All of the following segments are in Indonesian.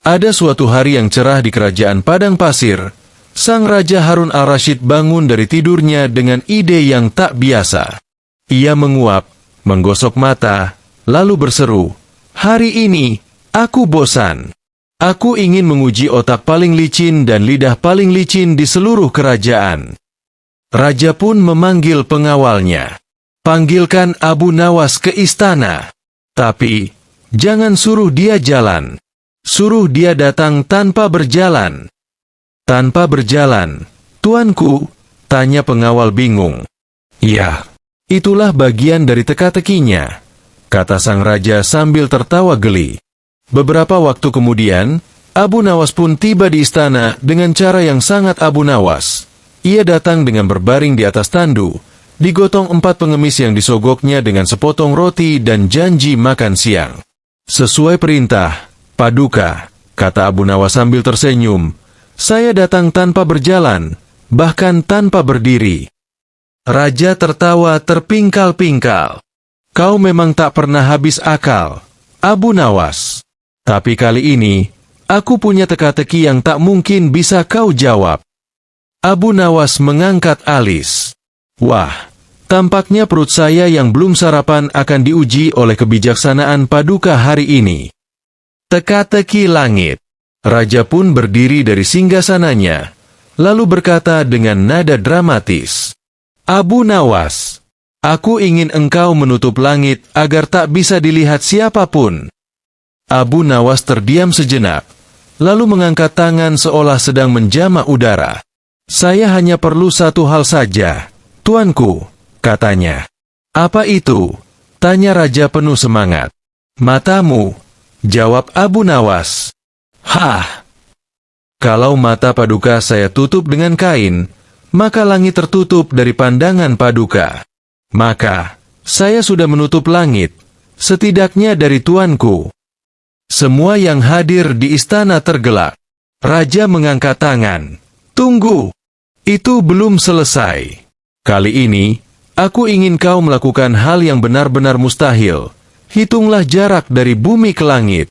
Ada suatu hari yang cerah di kerajaan padang pasir. Sang Raja Harun al-Rashid bangun dari tidurnya dengan ide yang tak biasa. Ia menguap, menggosok mata, lalu berseru, "Hari ini, aku bosan. Aku ingin menguji otak paling licin dan lidah paling licin di seluruh kerajaan." Raja pun memanggil pengawalnya. "Panggilkan Abu Nawas ke istana. Tapi, jangan suruh dia jalan. Suruh dia datang tanpa berjalan." "Tanpa berjalan, tuanku?" tanya pengawal bingung. "Ya, itulah bagian dari teka-tekinya," kata sang raja sambil tertawa geli. Beberapa waktu kemudian, Abu Nawas pun tiba di istana dengan cara yang sangat Abu Nawas. Ia datang dengan berbaring di atas tandu, digotong 4 pengemis yang disogoknya dengan sepotong roti dan janji makan siang. "Sesuai perintah, Paduka," kata Abu Nawas sambil tersenyum, "saya datang tanpa berjalan, bahkan tanpa berdiri." Raja tertawa terpingkal-pingkal. "Kau memang tak pernah habis akal, Abu Nawas. Tapi kali ini, aku punya teka-teki yang tak mungkin bisa kau jawab." Abu Nawas mengangkat alis. "Wah, tampaknya perut saya yang belum sarapan akan diuji oleh kebijaksanaan Paduka hari ini." Teka-teki langit. Raja pun berdiri dari singgasananya, lalu berkata dengan nada dramatis, "Abu Nawas, aku ingin engkau menutup langit agar tak bisa dilihat siapapun." Abu Nawas terdiam sejenak, lalu mengangkat tangan seolah sedang menjama udara. "Saya hanya perlu satu hal saja, tuanku," katanya. "Apa itu?" tanya raja penuh semangat. "Matamu," jawab Abu Nawas. "Hah! Kalau mata Paduka saya tutup dengan kain, maka langit tertutup dari pandangan Paduka. Maka, saya sudah menutup langit, setidaknya dari tuanku." Semua yang hadir di istana tergelak. Raja mengangkat tangan. "Tunggu! Itu belum selesai. Kali ini, aku ingin kau melakukan hal yang benar-benar mustahil. Hitunglah jarak dari bumi ke langit."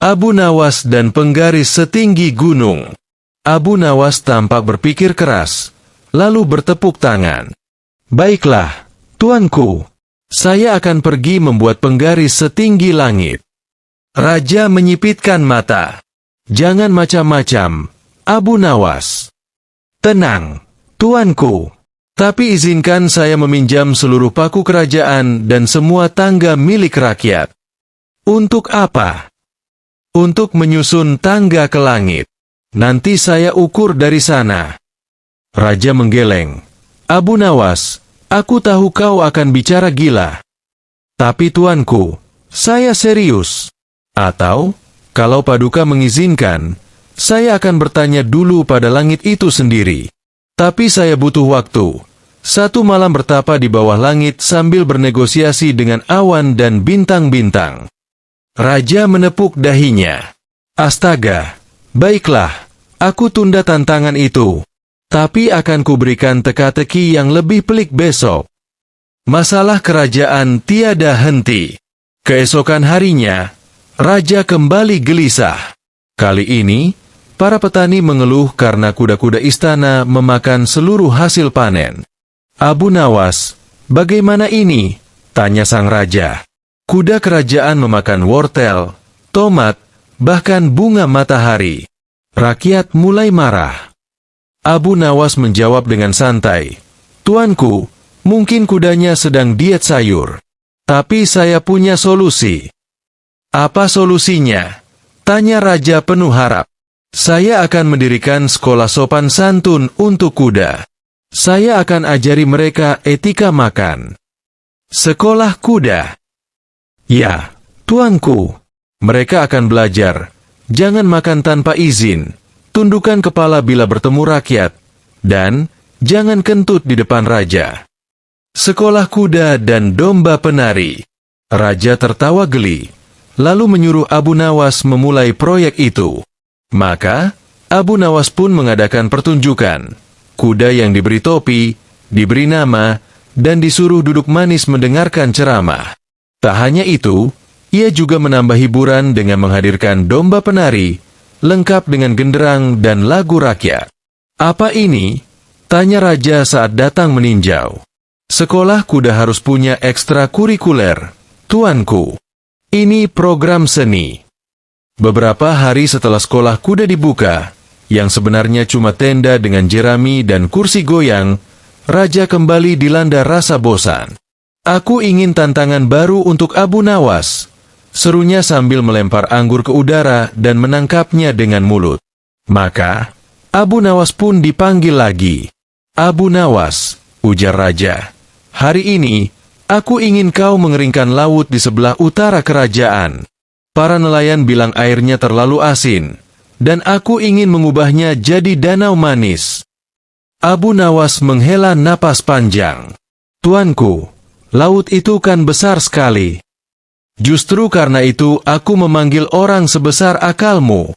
Abu Nawas dan penggaris setinggi gunung. Abu Nawas tampak berpikir keras, lalu bertepuk tangan. "Baiklah, tuanku. Saya akan pergi membuat penggaris setinggi langit." Raja menyipitkan mata. "Jangan macam-macam, Abu Nawas." "Tenang, tuanku. Tapi izinkan saya meminjam seluruh paku kerajaan dan semua tangga milik rakyat." "Untuk apa?" "Untuk menyusun tangga ke langit. Nanti saya ukur dari sana." Raja menggeleng. "Abu Nawas, aku tahu kau akan bicara gila. Tapi tuanku, saya serius. Atau, kalau Paduka mengizinkan, saya akan bertanya dulu pada langit itu sendiri. Tapi saya butuh waktu. 1 malam bertapa di bawah langit sambil bernegosiasi dengan awan dan bintang-bintang." Raja menepuk dahinya. "Astaga, baiklah, aku tunda tantangan itu. Tapi akan kuberikan teka-teki yang lebih pelik besok." Masalah kerajaan tiada henti. Keesokan harinya, Raja kembali gelisah. Kali ini, para petani mengeluh karena kuda-kuda istana memakan seluruh hasil panen. "Abu Nawas, bagaimana ini?" tanya sang raja. "Kuda kerajaan memakan wortel, tomat, bahkan bunga matahari." Rakyat mulai marah. Abu Nawas menjawab dengan santai, "Tuanku, mungkin kudanya sedang diet sayur. Tapi saya punya solusi." "Apa solusinya?" tanya raja penuh harap. "Saya akan mendirikan sekolah sopan santun untuk kuda. Saya akan ajari mereka etika makan." "Sekolah kuda?" "Ya, tuanku. Mereka akan belajar. Jangan makan tanpa izin. Tundukkan kepala bila bertemu rakyat. Dan, jangan kentut di depan raja. Sekolah kuda dan domba penari." Raja tertawa geli, lalu menyuruh Abu Nawas memulai proyek itu. Maka, Abu Nawas pun mengadakan pertunjukan. Kuda yang diberi topi, diberi nama, dan disuruh duduk manis mendengarkan ceramah. Tak hanya itu, Ia juga menambah hiburan dengan menghadirkan domba penari, lengkap dengan genderang dan lagu rakyat. "Apa ini?" tanya raja saat datang meninjau. "Sekolah kuda harus punya ekstrakurikuler, tuanku. Ini program seni." Beberapa hari setelah sekolah kuda dibuka, yang sebenarnya cuma tenda dengan jerami dan kursi goyang, raja kembali dilanda rasa bosan. "Aku ingin tantangan baru untuk Abu Nawas," serunya sambil melempar anggur ke udara dan menangkapnya dengan mulut. Maka, Abu Nawas pun dipanggil lagi. "Abu Nawas," ujar raja, "hari ini, aku ingin kau mengeringkan laut di sebelah utara kerajaan. Para nelayan bilang airnya terlalu asin, dan aku ingin mengubahnya jadi danau manis." Abu Nawas menghela napas panjang. "Tuanku, laut itu kan besar sekali. Justru karena itu aku memanggil orang sebesar akalmu."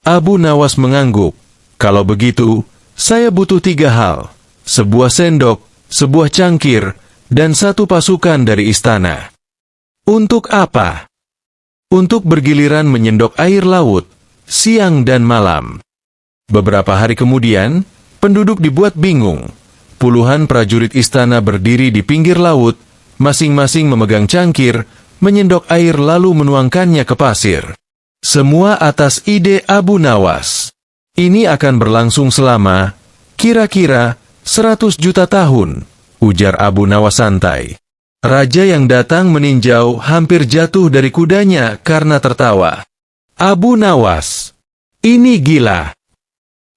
Abu Nawas mengangguk. "Kalau begitu, saya butuh 3 hal. Sebuah sendok, sebuah cangkir, dan 1 pasukan dari istana." "Untuk apa?" "Untuk bergiliran menyendok air laut, siang dan malam." Beberapa hari kemudian, penduduk dibuat bingung. Puluhan prajurit istana berdiri di pinggir laut, masing-masing memegang cangkir, menyendok air lalu menuangkannya ke pasir. Semua atas ide Abu Nawas. "Ini akan berlangsung selama, kira-kira, 100 juta tahun," ujar Abu Nawas santai. Raja yang datang meninjau hampir jatuh dari kudanya karena tertawa. "Abu Nawas, ini gila.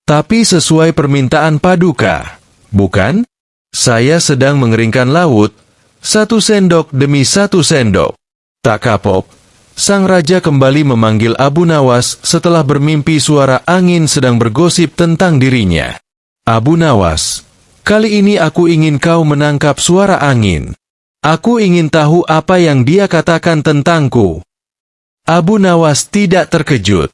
Tapi sesuai permintaan Paduka, bukan? Saya sedang mengeringkan laut, 1 sendok demi 1 sendok." Tak kapok, sang raja kembali memanggil Abu Nawas setelah bermimpi suara angin sedang bergosip tentang dirinya. "Abu Nawas, kali ini aku ingin kau menangkap suara angin. Aku ingin tahu apa yang dia katakan tentangku." Abu Nawas tidak terkejut.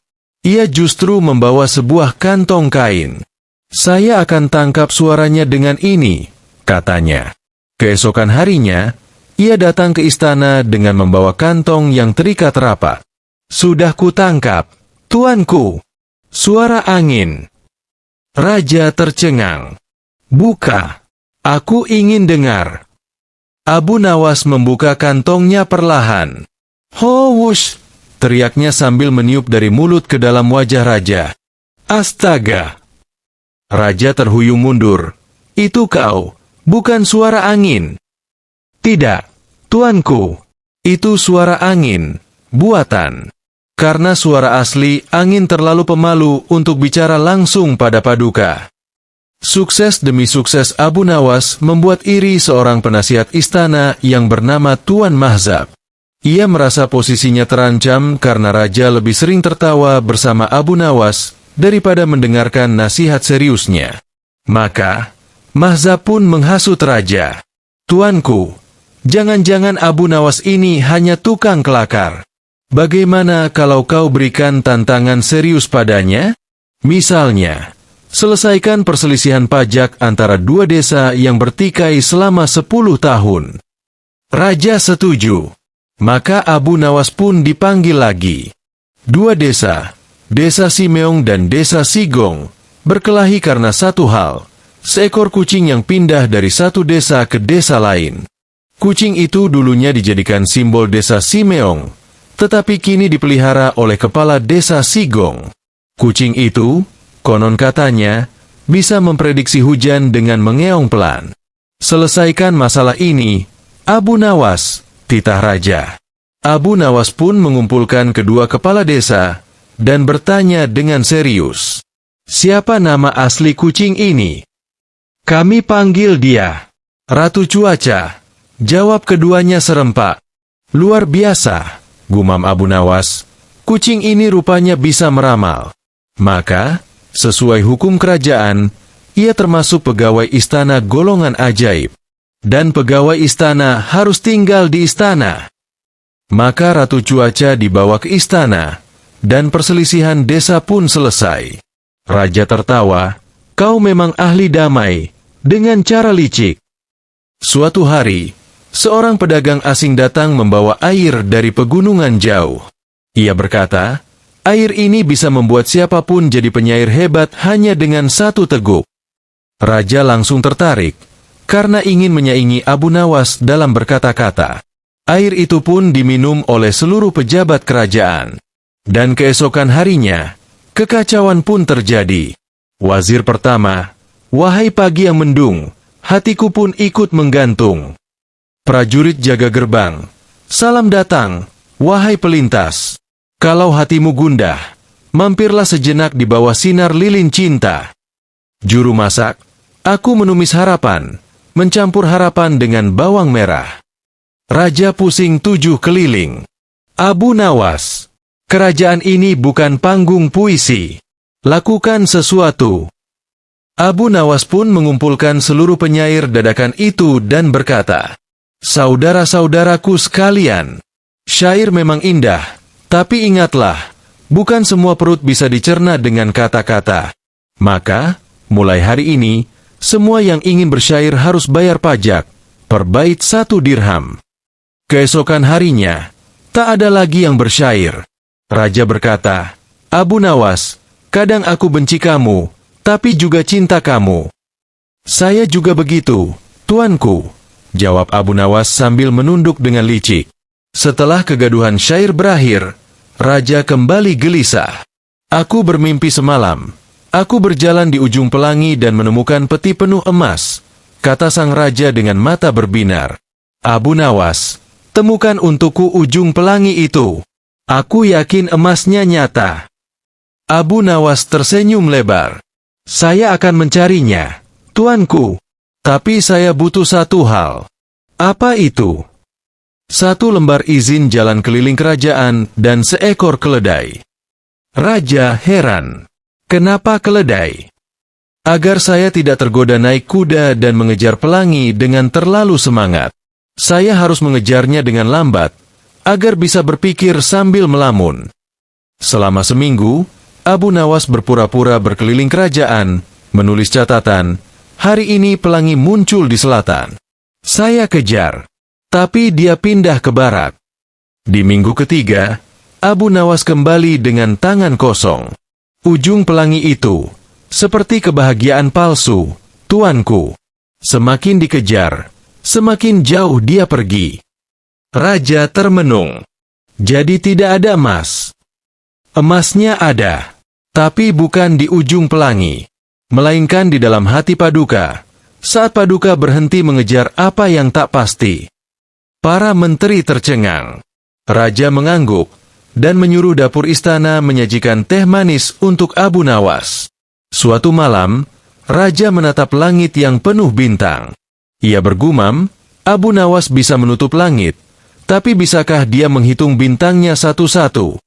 Ia justru membawa sebuah kantong kain. "Saya akan tangkap suaranya dengan ini," katanya. Keesokan harinya, ia datang ke istana dengan membawa kantong yang terikat rapat. "Sudah kutangkap, tuanku. Suara angin." Raja tercengang. "Buka. Aku ingin dengar." Abu Nawas membuka kantongnya perlahan. "Ho wush!" teriaknya sambil meniup dari mulut ke dalam wajah raja. "Astaga!" Raja terhuyung mundur. "Itu kau, bukan suara angin." "Tidak, tuanku. Itu suara angin, buatan. Karena suara asli, angin terlalu pemalu untuk bicara langsung pada Paduka." Sukses demi sukses Abu Nawas membuat iri seorang penasihat istana yang bernama Tuan Mahzab. Ia merasa posisinya terancam karena raja lebih sering tertawa bersama Abu Nawas daripada mendengarkan nasihat seriusnya. Maka, Mahzab pun menghasut raja. "Tuanku, jangan-jangan Abu Nawas ini hanya tukang kelakar. Bagaimana kalau kau berikan tantangan serius padanya? Misalnya, selesaikan perselisihan pajak antara 2 desa yang bertikai selama 10 tahun." Raja setuju. Maka Abu Nawas pun dipanggil lagi. 2 desa, Desa Simeong dan Desa Sigong, berkelahi karena satu hal, seekor kucing yang pindah dari satu desa ke desa lain. Kucing itu dulunya dijadikan simbol Desa Simeong, tetapi kini dipelihara oleh kepala Desa Sigong. Kucing itu, konon katanya, bisa memprediksi hujan dengan mengeong pelan. "Selesaikan masalah ini, Abu Nawas," titah raja. Abu Nawas pun mengumpulkan kedua kepala desa dan bertanya dengan serius, "Siapa nama asli kucing ini?" "Kami panggil dia Ratu Cuaca," jawab keduanya serempak. "Luar biasa," gumam Abu Nawas. "Kucing ini rupanya bisa meramal." Maka, sesuai hukum kerajaan, ia termasuk pegawai istana golongan ajaib. Dan pegawai istana harus tinggal di istana. Maka Ratu Cuaca dibawa ke istana, dan perselisihan desa pun selesai. Raja tertawa, "Kau memang ahli damai, dengan cara licik." Suatu hari, seorang pedagang asing datang membawa air dari pegunungan jauh. Ia berkata, air ini bisa membuat siapapun jadi penyair hebat hanya dengan satu teguk. Raja langsung tertarik, karena ingin menyaingi Abu Nawas dalam berkata-kata. Air itu pun diminum oleh seluruh pejabat kerajaan. Dan keesokan harinya, kekacauan pun terjadi. Wazir pertama, wahai pagi yang mendung, hatiku pun ikut menggantung. Prajurit jaga gerbang, salam datang, wahai pelintas. Kalau hatimu gundah, mampirlah sejenak di bawah sinar lilin cinta. Juru masak, aku menumis harapan, mencampur harapan dengan bawang merah. Raja pusing 7 keliling. Abu Nawas, kerajaan ini bukan panggung puisi. Lakukan sesuatu. Abu Nawas pun mengumpulkan seluruh penyair dadakan itu dan berkata, saudara-saudaraku sekalian, syair memang indah, tapi ingatlah, bukan semua perut bisa dicerna dengan kata-kata. Maka, mulai hari ini, semua yang ingin bersyair harus bayar pajak, per bait 1 dirham. Keesokan harinya, tak ada lagi yang bersyair. Raja berkata, Abu Nawas, kadang aku benci kamu, tapi juga cinta kamu. Saya juga begitu, tuanku, jawab Abu Nawas sambil menunduk dengan licik. Setelah kegaduhan syair berakhir, Raja kembali gelisah. Aku bermimpi semalam. Aku berjalan di ujung pelangi dan menemukan peti penuh emas, kata sang raja dengan mata berbinar. Abu Nawas, temukan untukku ujung pelangi itu. Aku yakin emasnya nyata. Abu Nawas tersenyum lebar. Saya akan mencarinya, tuanku. Tapi saya butuh satu hal. Apa itu? 1 lembar izin jalan keliling kerajaan dan seekor keledai. Raja heran. Kenapa keledai? Agar saya tidak tergoda naik kuda dan mengejar pelangi dengan terlalu semangat. Saya harus mengejarnya dengan lambat, agar bisa berpikir sambil melamun. Selama seminggu, Abu Nawas berpura-pura berkeliling kerajaan, menulis catatan, hari ini pelangi muncul di selatan. Saya kejar, tapi dia pindah ke barat. Di minggu ketiga, Abu Nawas kembali dengan tangan kosong. Ujung pelangi itu, seperti kebahagiaan palsu, tuanku. Semakin dikejar, semakin jauh dia pergi. Raja termenung. Jadi tidak ada emas. Emasnya ada, tapi bukan di ujung pelangi, melainkan di dalam hati Paduka, saat Paduka berhenti mengejar apa yang tak pasti. Para menteri tercengang. Raja mengangguk, dan menyuruh dapur istana menyajikan teh manis untuk Abu Nawas. Suatu malam, Raja menatap langit yang penuh bintang. Ia bergumam, Abu Nawas bisa menutup langit, tapi bisakah dia menghitung bintangnya satu-satu?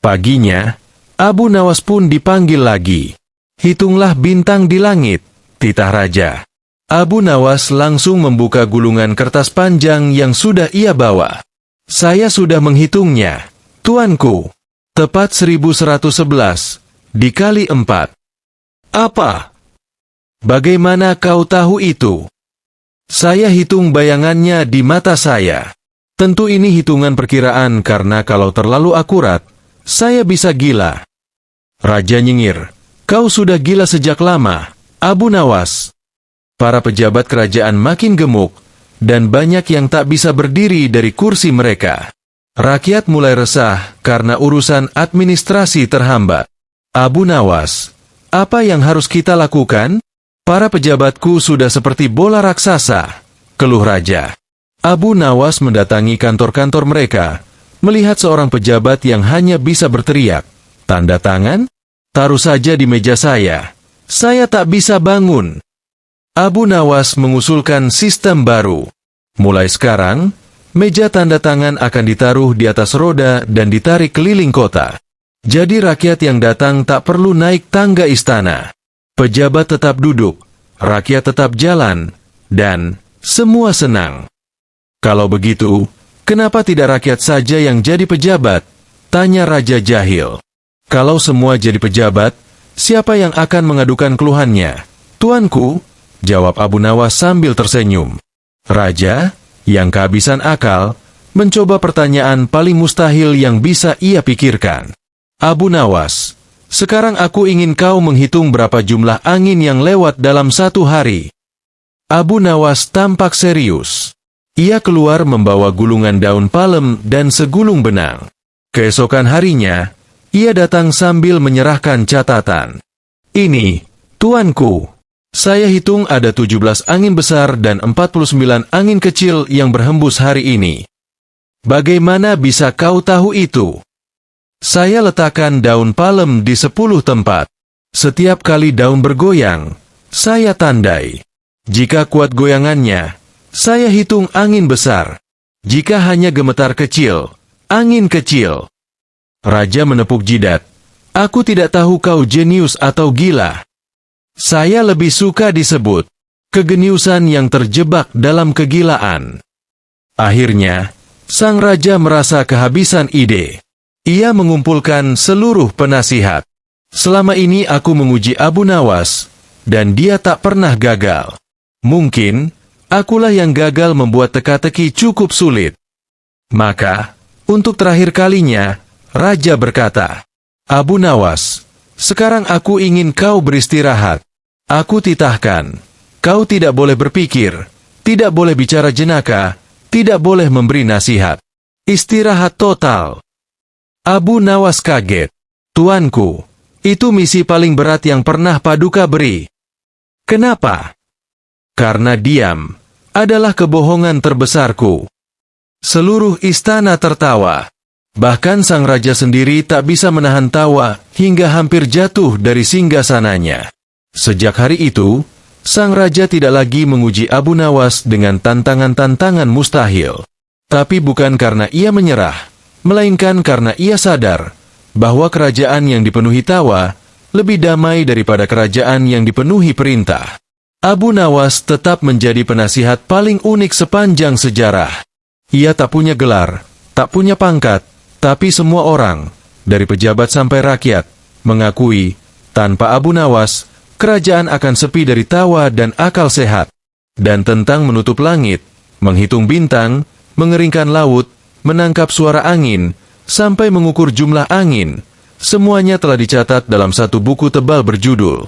Paginya, Abu Nawas pun dipanggil lagi. Hitunglah bintang di langit, titah Raja. Abu Nawas langsung membuka gulungan kertas panjang yang sudah ia bawa. Saya sudah menghitungnya, tuanku. Tepat 1111, dikali 4. Apa? Bagaimana kau tahu itu? Saya hitung bayangannya di mata saya. Tentu ini hitungan perkiraan karena kalau terlalu akurat, saya bisa gila. Raja nyengir. Kau sudah gila sejak lama, Abu Nawas. Para pejabat kerajaan makin gemuk, dan banyak yang tak bisa berdiri dari kursi mereka. Rakyat mulai resah karena urusan administrasi terhambat. Abu Nawas, apa yang harus kita lakukan? Para pejabatku sudah seperti bola raksasa, keluh Raja. Abu Nawas mendatangi kantor-kantor mereka, melihat seorang pejabat yang hanya bisa berteriak, tanda tangan? Taruh saja di meja saya tak bisa bangun. Abu Nawas mengusulkan sistem baru. Mulai sekarang, meja tanda tangan akan ditaruh di atas roda dan ditarik keliling kota. Jadi rakyat yang datang tak perlu naik tangga istana. Pejabat tetap duduk, rakyat tetap jalan, dan semua senang. Kalau begitu, kenapa tidak rakyat saja yang jadi pejabat? Tanya Raja Jahil. Kalau semua jadi pejabat, siapa yang akan mengadukan keluhannya? Tuanku, jawab Abu Nawas sambil tersenyum. Raja, yang kehabisan akal, mencoba pertanyaan paling mustahil yang bisa ia pikirkan. Abu Nawas, sekarang aku ingin kau menghitung berapa jumlah angin yang lewat dalam satu hari. Abu Nawas tampak serius. Ia keluar membawa gulungan daun palem dan segulung benang. Keesokan harinya, ia datang sambil menyerahkan catatan. Ini, tuanku. Saya hitung ada 17 angin besar dan 49 angin kecil yang berhembus hari ini. Bagaimana bisa kau tahu itu? Saya letakkan daun palem di 10 tempat. Setiap kali daun bergoyang, saya tandai. Jika kuat goyangannya, saya hitung angin besar. Jika hanya gemetar kecil, angin kecil. Raja menepuk jidat. Aku tidak tahu kau jenius atau gila. Saya lebih suka disebut kegeniusan yang terjebak dalam kegilaan. Akhirnya, sang raja merasa kehabisan ide. Ia mengumpulkan seluruh penasihat. Selama ini aku menguji Abu Nawas, dan dia tak pernah gagal. Mungkin, akulah yang gagal membuat teka-teki cukup sulit. Maka, untuk terakhir kalinya, raja berkata, Abu Nawas, sekarang aku ingin kau beristirahat. Aku titahkan, kau tidak boleh berpikir, tidak boleh bicara jenaka, tidak boleh memberi nasihat. Istirahat total. Abu Nawas kaget. Tuanku, itu misi paling berat yang pernah Paduka beri. Kenapa? Karena diam adalah kebohongan terbesarku. Seluruh istana tertawa. Bahkan sang raja sendiri tak bisa menahan tawa hingga hampir jatuh dari singgasananya. Sejak hari itu, sang raja tidak lagi menguji Abu Nawas dengan tantangan-tantangan mustahil. Tapi bukan karena ia menyerah, melainkan karena ia sadar bahwa kerajaan yang dipenuhi tawa lebih damai daripada kerajaan yang dipenuhi perintah. Abu Nawas tetap menjadi penasihat paling unik sepanjang sejarah. Ia tak punya gelar, tak punya pangkat, tapi semua orang, dari pejabat sampai rakyat, mengakui, tanpa Abu Nawas, kerajaan akan sepi dari tawa dan akal sehat. Dan tentang menutup langit, menghitung bintang, mengeringkan laut, menangkap suara angin, sampai mengukur jumlah angin, semuanya telah dicatat dalam satu buku tebal berjudul